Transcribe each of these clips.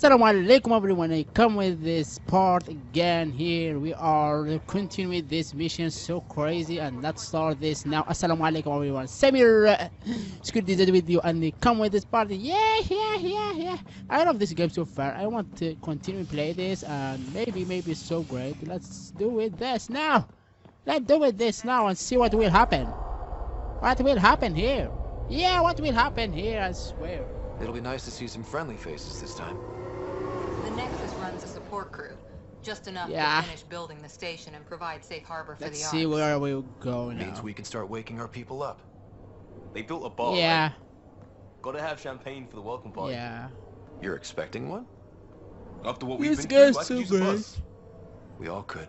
Assalamu alaikum everyone. I come with this part again. Here we are continuing this mission so crazy, and let's start this now. Assalamu alaikum everyone. Samir, it's good to be with you, and I come with this part. Yeah. I love this game so far. I want to continue play this, and maybe it's so great. Let's do it this now. Let's do it this now and see what will happen. What will happen here? Yeah, what will happen here? I swear. It'll be nice to see some friendly faces this time. The Nexus runs a support crew, just enough Yeah. to finish building the station and provide safe harbor for Let's the see arcs. where we go now. Means we can start waking our people up. They built a bar, Yeah. right? Gotta have champagne for the welcome party. Yeah. You're expecting one? After what we've This been through, guy's I so could use a bad. buzz. We all could.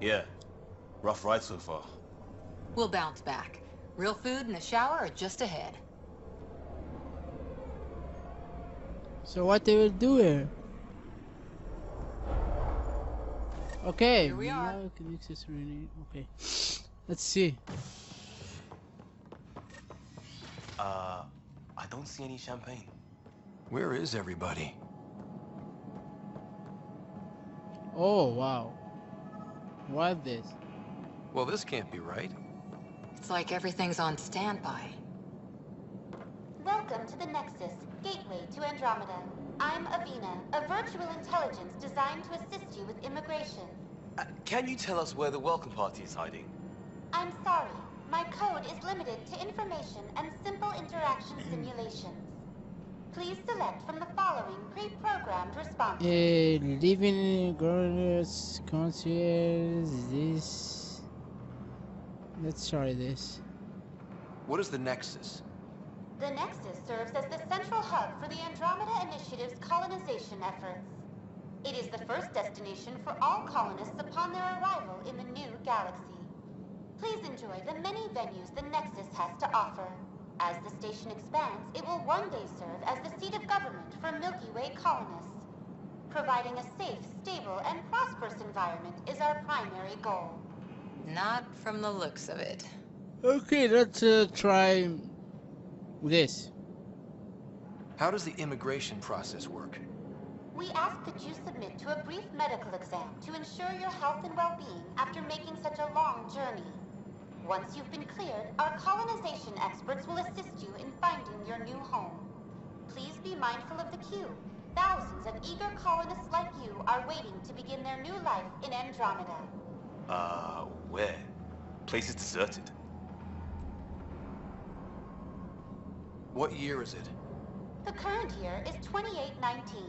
Yeah. Rough ride so far. We'll bounce back. Real food and a shower are just ahead. So what they will do here? Okay. Here we are. now can access really- Okay. Let's see. I don't see any champagne. Where is everybody? Oh wow. What this? Well, this can't be right. It's like everything's on standby. Welcome to the Nexus, gateway to Andromeda. I'm Avina, a virtual intelligence designed to assist you with immigration. Can you tell us where the welcome party is hiding? I'm sorry, my code is limited to information and simple interaction simulations. Please select from the following pre-programmed responses. Living girls concierge this. Let's try this. What is the Nexus? The Nexus serves as the central hub for the Andromeda Initiative's colonization efforts. It is the first destination for all colonists upon their arrival in the new galaxy. Please enjoy the many venues the Nexus has to offer. As the station expands, it will one day serve as the seat of government for Milky Way colonists. Providing a safe, stable, and prosperous environment is our primary goal. Not from the looks of it. Okay, let's try this. How does the immigration process work? We ask that you submit to a brief medical exam to ensure your health and well-being after making such a long journey. Once you've been cleared, our colonization experts will assist you in finding your new home. Please be mindful of the queue. Thousands of eager colonists like you are waiting to begin their new life in Andromeda. Where? Place is deserted. What year is it? The current year is 2819.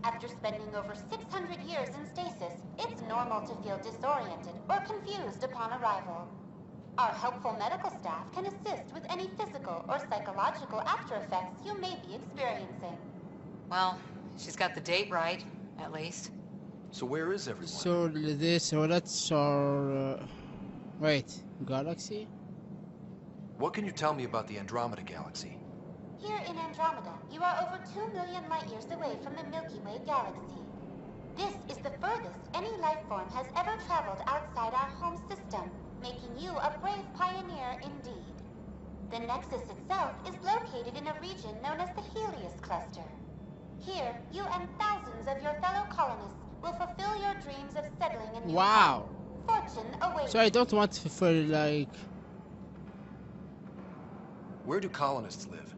After spending over 600 years in stasis, it's normal to feel disoriented or confused upon arrival. Our helpful medical staff can assist with any physical or psychological after effects you may be experiencing. Well, she's got the date right, at least. So where is everyone? So that's our wait, galaxy? What can you tell me about the Andromeda galaxy? Here in Andromeda, you are over 2 million light-years away from the Milky Way galaxy. This is the furthest any life form has ever traveled outside our home system, making you a brave pioneer indeed. The Nexus itself is located in a region known as the Helios Cluster. Here, you and thousands of your fellow colonists will fulfill your dreams of settling a new Wow. home. Fortune awaits. So I don't want to feel like Where do colonists live?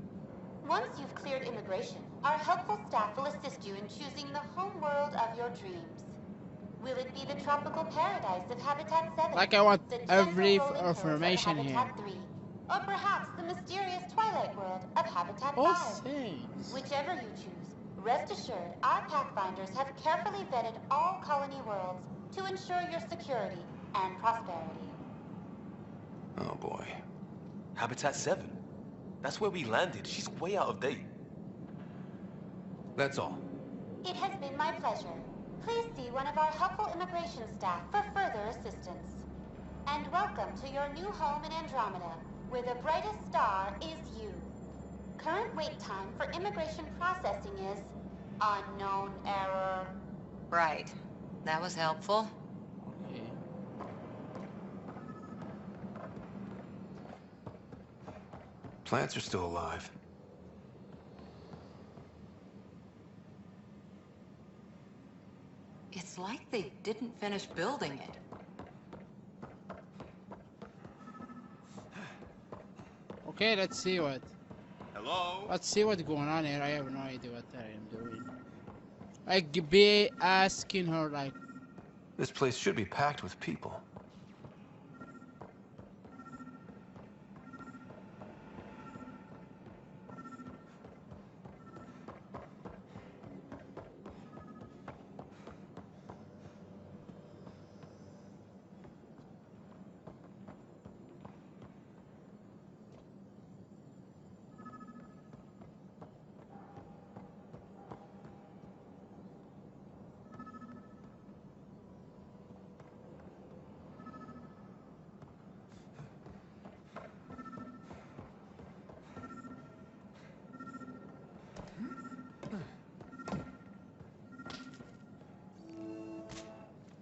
Once you've cleared immigration, our helpful staff will assist you in choosing the home world of your dreams. Will it be the tropical paradise of Habitat 7? I want the every gentle rolling hills of information here. Habitat 3? Or perhaps the mysterious twilight world of Habitat all 5? things. Whichever you choose, rest assured our Pathfinders have carefully vetted all colony worlds to ensure your security and prosperity. Oh boy. Habitat 7. That's where we landed. She's way out of date. That's all. It has been my pleasure. Please see one of our helpful immigration staff for further assistance. And welcome to your new home in Andromeda, where the brightest star is you. Current wait time for immigration processing is unknown error. Right. That was helpful. Okay. Plants are still alive. It's like they didn't finish building it. Okay, let's see what. Hello? Let's see what's going on here. I have no idea what I am doing. Like, be asking her, like, This place should be packed with people.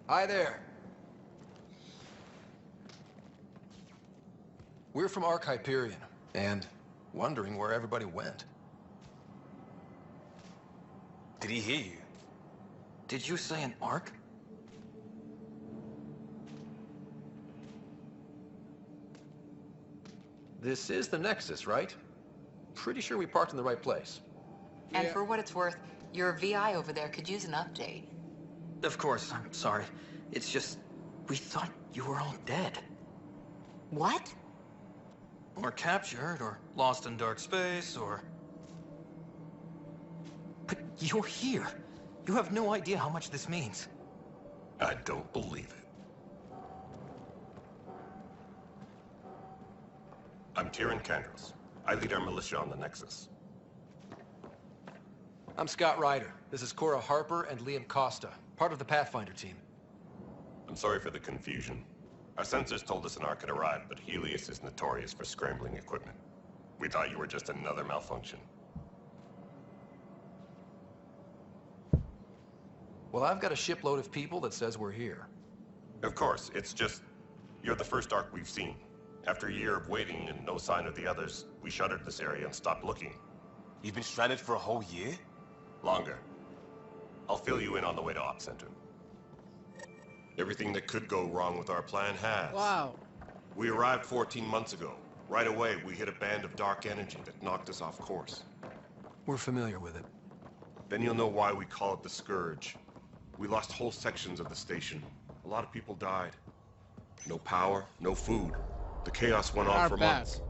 Hi there. We're from Ark Hyperion, and wondering where everybody went. Did he hear you? Did you say an Ark? This is the Nexus, right? Pretty sure we parked in the right place. And Yeah. for what it's worth, your VI over there could use an update. Of course, I'm sorry. It's just, we thought you were all dead. What? Or captured, or lost in dark space, or... But you're here. You have no idea how much this means. I don't believe it. I'm Tyrion Kandros. I lead our militia on the Nexus. I'm Scott Ryder. This is Cora Harper and Liam Costa, part of the Pathfinder team. I'm sorry for the confusion. Our sensors told us an Ark had arrived, but Helios is notorious for scrambling equipment. We thought you were just another malfunction. Well, I've got a shipload of people that says we're here. Of course, it's just... You're the first Ark we've seen. After a year of waiting and no sign of the others, we shuttered this area and stopped looking. You've been stranded for a whole year? Longer. I'll fill you in on the way to Op Center. Everything that could go wrong with our plan has. wow. We arrived 14 months ago. Right away, we hit a band of dark energy that knocked us off course. We're familiar with it. Then you'll know why we call it the Scourge. We lost whole sections of the station. A lot of people died. No power, no food. The chaos went on Our for back. months.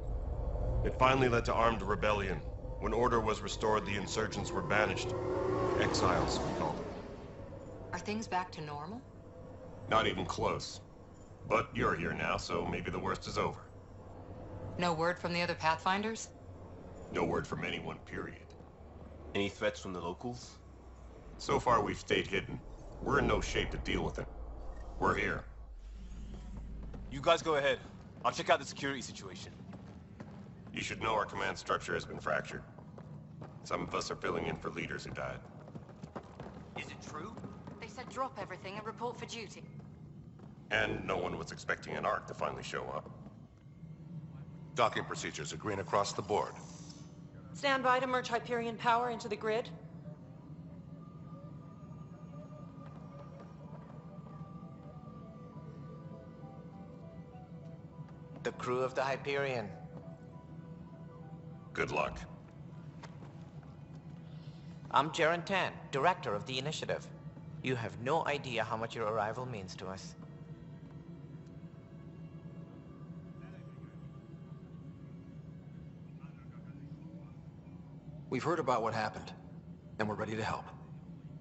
It finally led to armed rebellion. When order was restored, the insurgents were banished. Exiles, we call them. Are things back to normal? Not even close. But you're here now, so maybe the worst is over. No word from the other Pathfinders? No word from anyone, period. Any threats from the locals? So far, we've stayed hidden. We're in no shape to deal with it. We're here. You guys go ahead. I'll check out the security situation. You should know our command structure has been fractured. Some of us are filling in for leaders who died. Is it true? They said drop everything and report for duty. And no one was expecting an Ark to finally show up. Docking procedures are green across the board. Stand by to merge Hyperion power into the grid. The crew of the Hyperion. Good luck. I'm Jaren Tan, director of the initiative. You have no idea how much your arrival means to us. We've heard about what happened, and we're ready to help.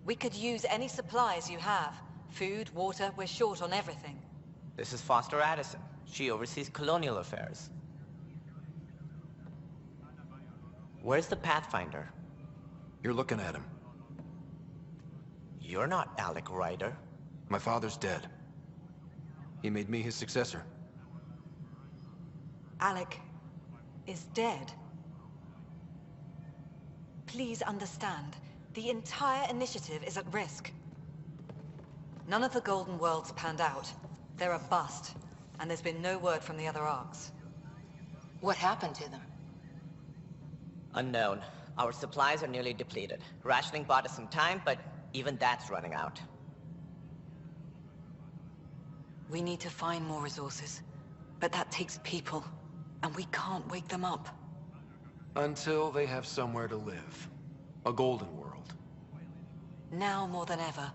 We could use any supplies you have. Food, water, we're short on everything. This is Foster Addison. She oversees colonial affairs. Where's the Pathfinder? You're looking at him. You're not Alec Ryder. My father's dead. He made me his successor. Alec is dead. Please understand, the entire initiative is at risk. None of the Golden Worlds panned out. They're a bust, and there's been no word from the other Arks. What happened to them? Unknown. Our supplies are nearly depleted. Rationing bought us some time, but even that's running out. We need to find more resources. But that takes people, and we can't wake them up. Until they have somewhere to live. A golden world. Now more than ever,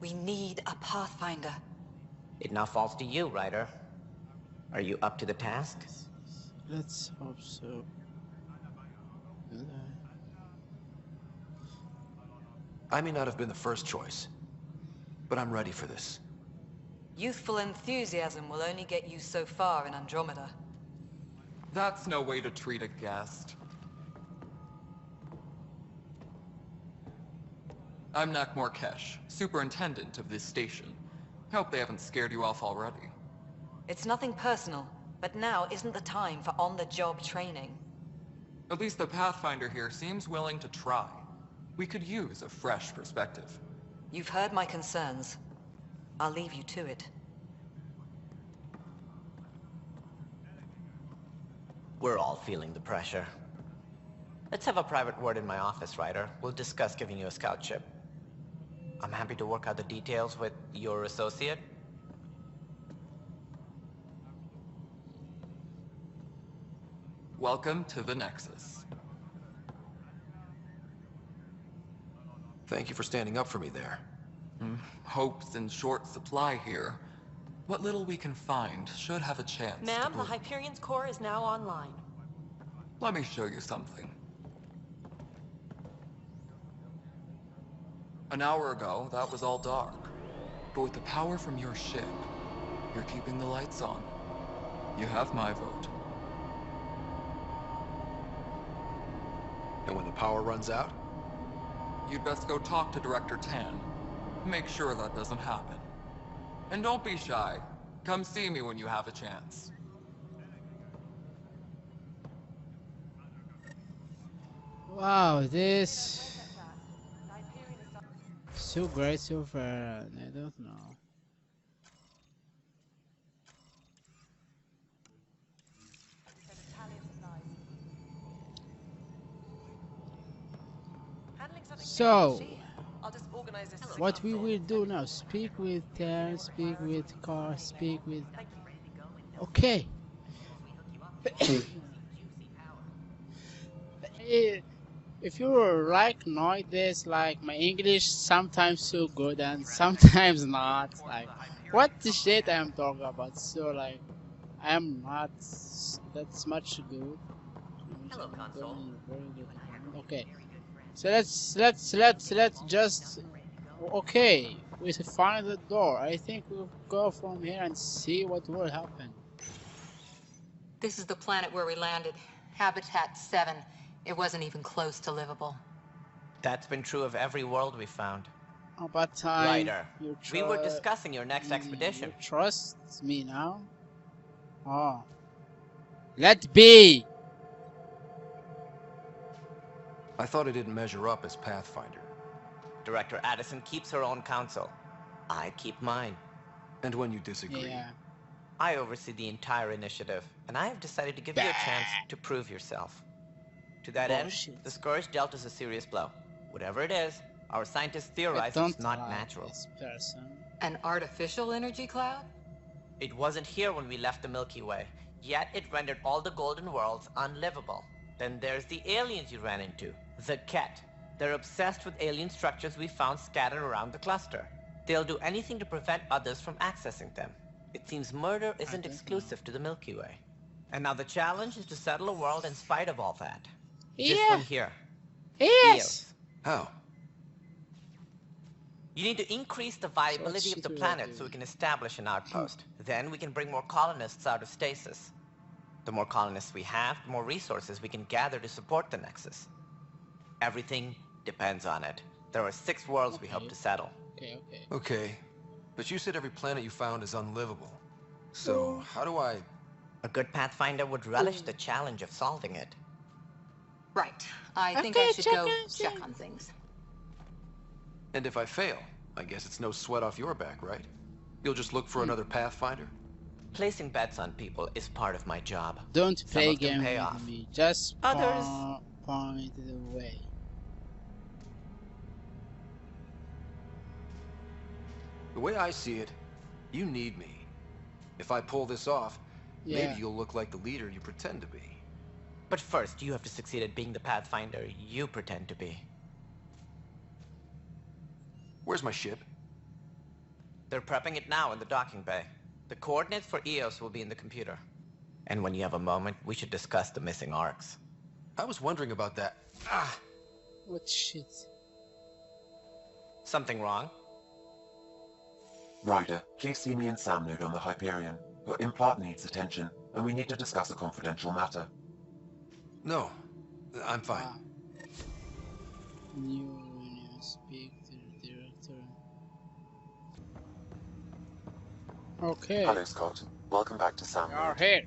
we need a Pathfinder. It now falls to you, Ryder. Are you up to the task? Let's hope so. I may not have been the first choice, but I'm ready for this. Youthful enthusiasm will only get you so far in Andromeda. That's no way to treat a guest. I'm Nak Morkesh, superintendent of this station. Hope they haven't scared you off already. It's nothing personal, but now isn't the time for on-the-job training. At least the Pathfinder here seems willing to try. We could use a fresh perspective. You've heard my concerns. I'll leave you to it. We're all feeling the pressure. Let's have a private word in my office, Ryder. We'll discuss giving you a scout ship. I'm happy to work out the details with your associate. Welcome to the Nexus. Thank you for standing up for me there. Hope's in short supply here. What little we can find should have a chance Ma'am, to the Hyperion's core is now online. Let me show you something. An hour ago, that was all dark. But with the power from your ship, you're keeping the lights on. You have my vote. And when the power runs out? You'd best go talk to Director Tan. Make sure that doesn't happen. And don't be shy. Come see me when you have a chance. Wow, this so great so far. I don't know. So, what we will do now? Speak with Tan, speak with Car, speak with. Okay. If you like know this, like my English sometimes so good and sometimes not. Like, what the shit I'm talking about? So like, I'm not that's much good. Hello, console. Very good. Okay. So let's just okay. We find the door. I think we'll go from here and see what will happen. This is the planet where we landed. Habitat 7. It wasn't even close to livable. That's been true of every world we found. About time. Ryder, we were discussing your next expedition. You trust me now? Oh. Let be! I thought I didn't measure up as Pathfinder. Director Addison keeps her own counsel. I keep mine. And when you disagree? Yeah. I oversee the entire initiative, and I have decided to give you a chance to prove yourself. To that end, the Scourge dealt us a serious blow. Whatever it is, our scientists theorize it's not natural. This person. An artificial energy cloud? It wasn't here when we left the Milky Way, yet it rendered all the golden worlds unlivable. Then there's the aliens you ran into, the Ket. They're obsessed with alien structures we found scattered around the cluster. They'll do anything to prevent others from accessing them. It seems murder isn't exclusive to the Milky Way. And now the challenge is to settle a world in spite of all that. Yeah. This one here. Yes. How? You need to increase the viability of the planet so we can establish an outpost. Then we can bring more colonists out of stasis. The more colonists we have, the more resources we can gather to support the Nexus. Everything depends on it. There are 6 worlds we hope to settle. Okay. But you said every planet you found is unlivable. So, how do I... A good Pathfinder would relish the challenge of solving it. Right. I think I should go check on things. And if I fail, I guess it's no sweat off your back, right? You'll just look for another Pathfinder? Placing bets on people is part of my job. Don't play games with me. Just Others point the way. The way I see it, you need me. If I pull this off, Yeah. maybe you'll look like the leader you pretend to be. But first, you have to succeed at being the Pathfinder you pretend to be. Where's my ship? They're prepping it now in the docking bay. The coordinates for EOS will be in the computer. And when you have a moment, we should discuss the missing arcs. I was wondering about that. Ah! What shit? Something wrong? Ryder, please see me and Sam node on the Hyperion. Your implant needs attention, and we need to discuss a confidential matter. No, I'm fine. Wow. New speak to the director. Okay. Hello, Scott. Welcome back to Sam We are node. here.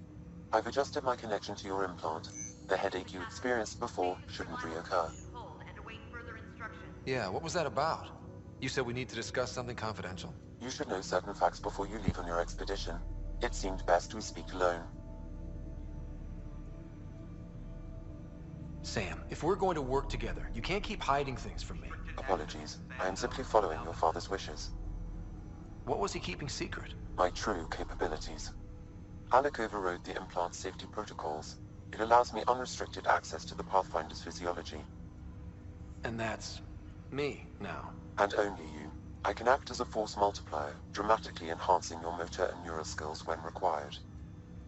I've adjusted my connection to your implant. The headache you experienced before shouldn't reoccur. Yeah, what was that about? You said we need to discuss something confidential. You should know certain facts before you leave on your expedition. It seemed best we speak alone. Sam, if we're going to work together, you can't keep hiding things from me. Apologies. I am simply following your father's wishes. What was he keeping secret? My true capabilities. Alec overrode the implant safety protocols. It allows me unrestricted access to the Pathfinder's physiology. And that's me now. And only you. I can act as a force multiplier, dramatically enhancing your motor and neural skills when required.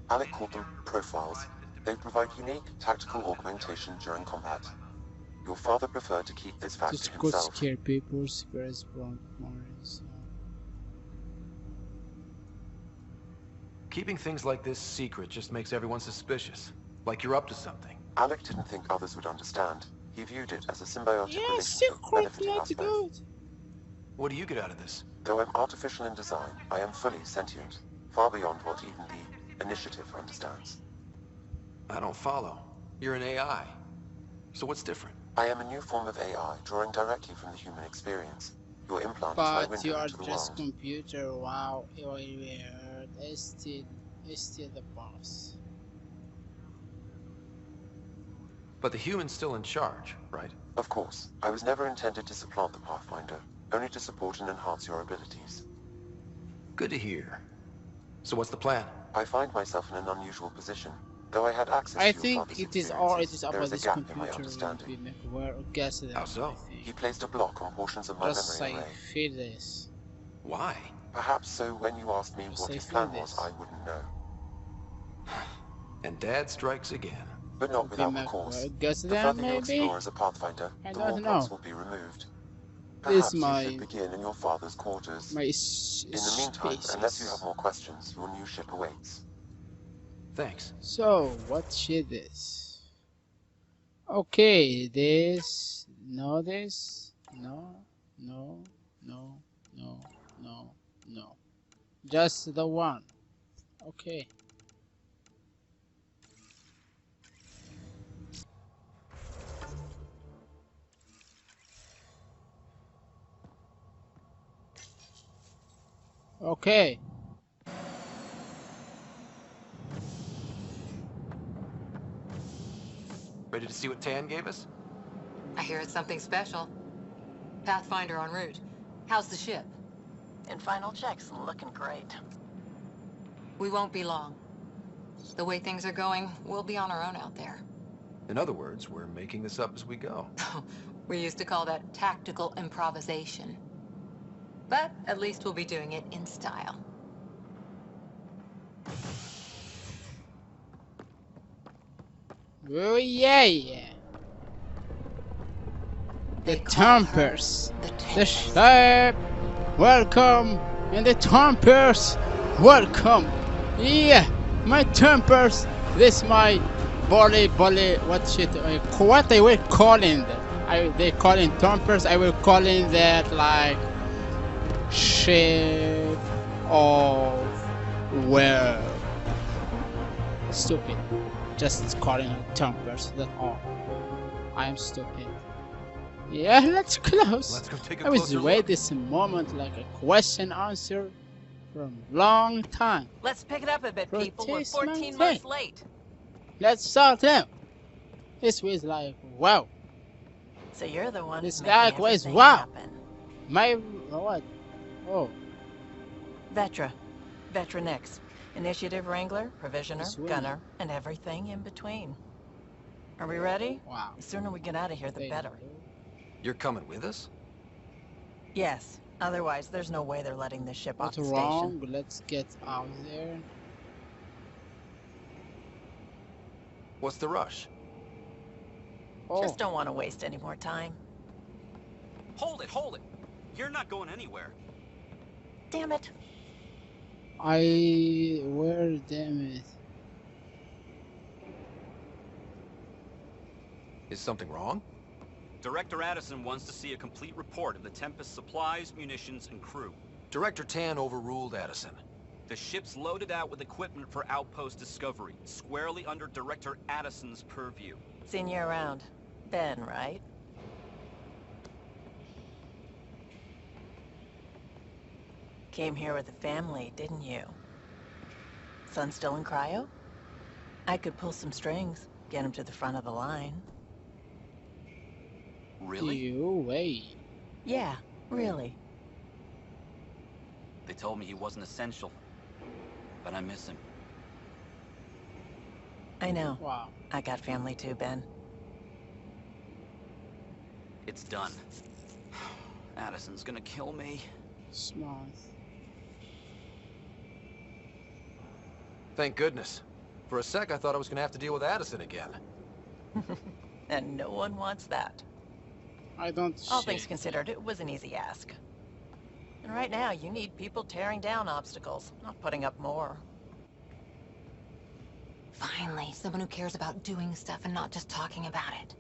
Alec called them profiles. They provide unique tactical augmentation during combat. Your father preferred to keep this fact to Just go himself. scare people, spread Bronx Morris. Keeping things like this secret just makes everyone suspicious. Like you're up to something. Alec didn't think others would understand. He viewed it as a symbiotic Yeah, relationship secret, benefiting not us both. good. What do you get out of this? Though I'm artificial in design, I am fully sentient, far beyond what even the Initiative understands. I don't follow. You're an AI. So what's different? I am a new form of AI, drawing directly from the human experience. Your implant is my But you window are into the just world. computer. Wow, you're weird. It's still the boss. But the human's still in charge, right? Of course, I was never intended to supplant the Pathfinder, only to support and enhance your abilities. Good to hear. So what's the plan? I find myself in an unusual position. Though I had access I to your think father's it is all it experiences, is there about is a this gap in my computer will understanding. be make aware or guess that. How so? He placed a block on portions of my Just memory say array. feel this. Why? Perhaps so when you asked me Just what say his plan feel was, this. I wouldn't know. And Dad strikes again. But not Be without make recourse. aware. Guess The that further you maybe. explore as a Pathfinder, I the don't more know. blocks will be removed. This Perhaps you my should begin in your father's quarters. my In the meantime, unless you have more questions, your new ship awaits. Thanks. So what shit is? Okay, this no, no, no, no, no, no, no. Just the one. Okay. Okay. Ready to see what Tan gave us? I hear it's something special. Pathfinder en route. How's the ship? In final checks, looking great. We won't be long. The way things are going, we'll be on our own out there. In other words, we're making this up as we go. We used to call that tactical improvisation. But at least we'll be doing it in style. Oh yeah. The Tompers. The ship. Welcome. And the Tompers. Welcome. Yeah. My Tompers. This my bully. What shit? What I will calling that? They calling Tompers. I will calling that like ship of well. Stupid. Just calling them Tompers. That's all. I am stupid. Yeah, let's close. Let's go take a I was closer waiting look. this moment like a question answer from long time. Let's pick it up a bit, people. We're Protest 14 mountain. months late. Let's start now. This was like wow. So you're the one This who's guy making was everything wow. happen. My what? Oh, Vetra. Vetra Nix. Initiative Wrangler, Provisioner, This way. Gunner, and everything in between. Are we ready? Wow. The sooner we get out of here, the better. You're coming with us? Yes. Otherwise, there's no way they're letting this ship off Not the wrong, station. but let's get out there. What's the rush? Oh, Just don't want to waste any more time. Hold it, hold it. You're not going anywhere. Damn it. where, damn it. Is something wrong? Director Addison wants to see a complete report of the Tempest supplies, munitions, and crew. Director Tan overruled Addison. The ship's loaded out with equipment for outpost discovery, squarely under Director Addison's purview. Seen you around. Ben, right? Came here with the family, didn't you? Son still in cryo? I could pull some strings, get him to the front of the line. Really? You wait. Yeah, really. They told me he wasn't essential, but I miss him. I know. Wow. I got family too, Ben. It's done. Addison's gonna kill me. Smart. Thank goodness. For a sec, I thought I was going to have to deal with Addison again. And no one wants that. I don't. All things considered, it was an easy ask. And right now, you need people tearing down obstacles, not putting up more. Finally, someone who cares about doing stuff and not just talking about it.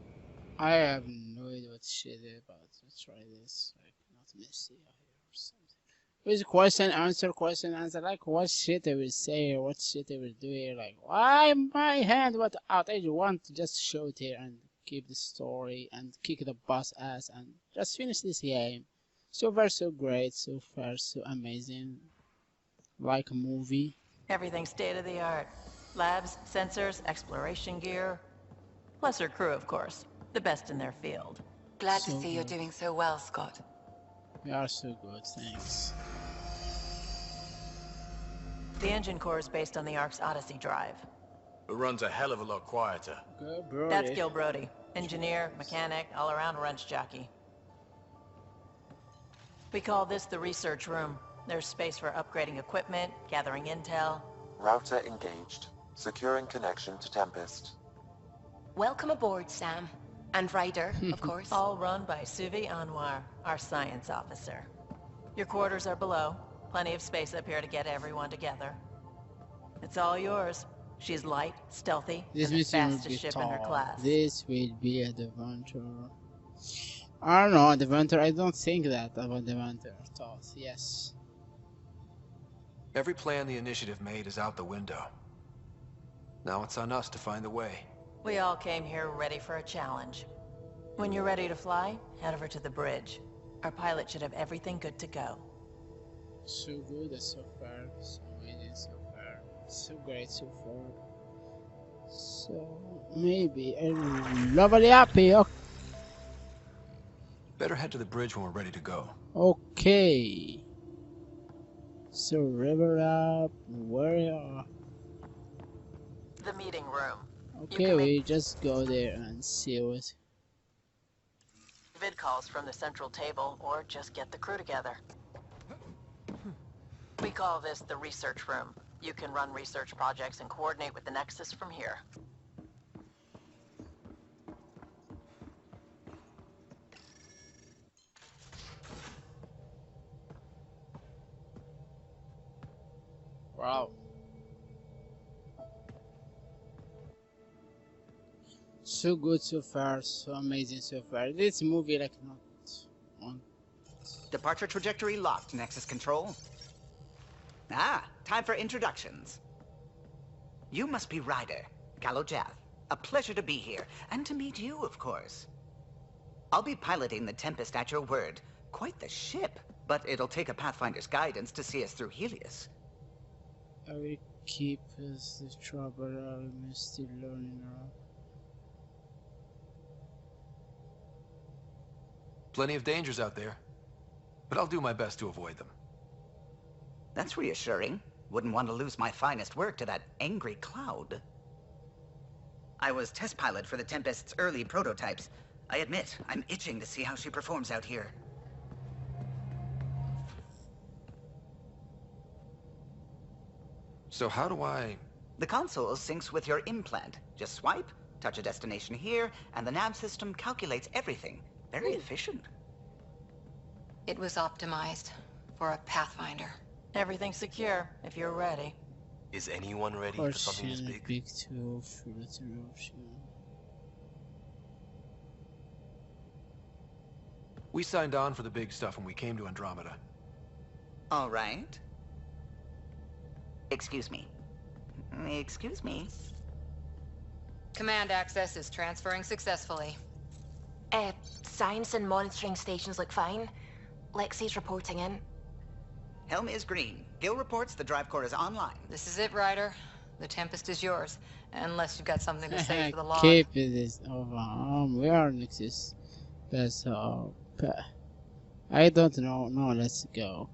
I have no idea what shit is about. Let's try this. Like, not messy out here or something. With question answer. Like, what shit I will say or what shit I will do here. Like, why my hand? What out? I want to just show it here and keep the story and kick the boss ass and just finish this game. So far, so great. So far, so amazing. Like a movie. Everything's state-of-the-art. Labs, sensors, exploration gear. Plus her crew, of course. The best in their field. Glad So to see you're good. doing so well, Scott. We are so good, thanks. The engine core is based on the Ark's Odyssey drive. It runs a hell of a lot quieter. Good, bro. That's Gil Brody. Engineer, mechanic, all-around wrench jockey. We call this the research room. There's space for upgrading equipment, gathering intel. Router engaged. Securing connection to Tempest. Welcome aboard, Sam. And Ryder, of course. All run by Suvi Anwar, our science officer. Your quarters are below. Plenty of space up here to get everyone together. It's all yours. She's light, stealthy, This and the mission will be fastest ship in her tall. class. This will be a adventure. I don't know, adventure. I don't think that about adventure. Thought, yes. Every plan the initiative made is out the window. Now it's on us to find the way. We all came here ready for a challenge. When you're ready to fly, head over to the bridge. Our pilot should have everything good to go. So good so far, so amazing so far, so great so far. So maybe I'm lovely happy. Better head to the bridge when we're ready to go. Okay. So river up, where are? The meeting room. Okay, we just go there and see what. Vid calls from the central table, or just get the crew together. We call this the research room. You can run research projects and coordinate with the Nexus from here. Wow. So good so far, so amazing so far. This movie like not on. Departure trajectory locked, Nexus Control. Ah, time for introductions. You must be Ryder, Galojath. A pleasure to be here, and to meet you, of course. I'll be piloting the Tempest at your word. Quite the ship, but it'll take a Pathfinder's guidance to see us through Helios. I will keep us the trouble. I'm still learning around. Plenty of dangers out there, but I'll do my best to avoid them. That's reassuring. Wouldn't want to lose my finest work to that angry cloud. I was test pilot for the Tempest's early prototypes. I admit, I'm itching to see how she performs out here. So how do I... The console syncs with your implant. Just swipe, touch a destination here, and the nav system calculates everything. Very efficient. It was optimized for a Pathfinder. Everything's secure, if you're ready. Is anyone ready for something this big? Big tool for the interruption. We signed on for the big stuff when we came to Andromeda. All right. Excuse me. Excuse me. Command access is transferring successfully. Science and monitoring stations look fine. Lexi's reporting in. Helm is green. Gil reports the drive core is online. This is it, Ryder. The Tempest is yours. Unless you've got something to say for the log. Keep this over. We are Nexus. Best I don't know. No, let's go.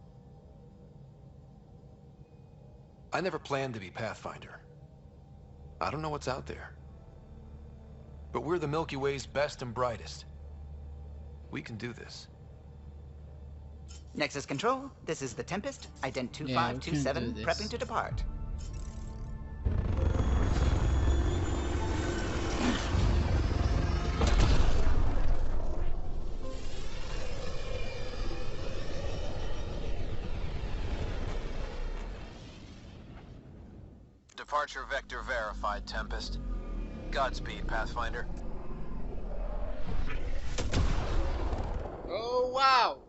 I never planned to be Pathfinder. I don't know what's out there. But we're the Milky Way's best and brightest. We can do this. Nexus Control, this is the Tempest, ident 2527, prepping to depart. Departure vector verified, Tempest. Godspeed, Pathfinder. Oh wow!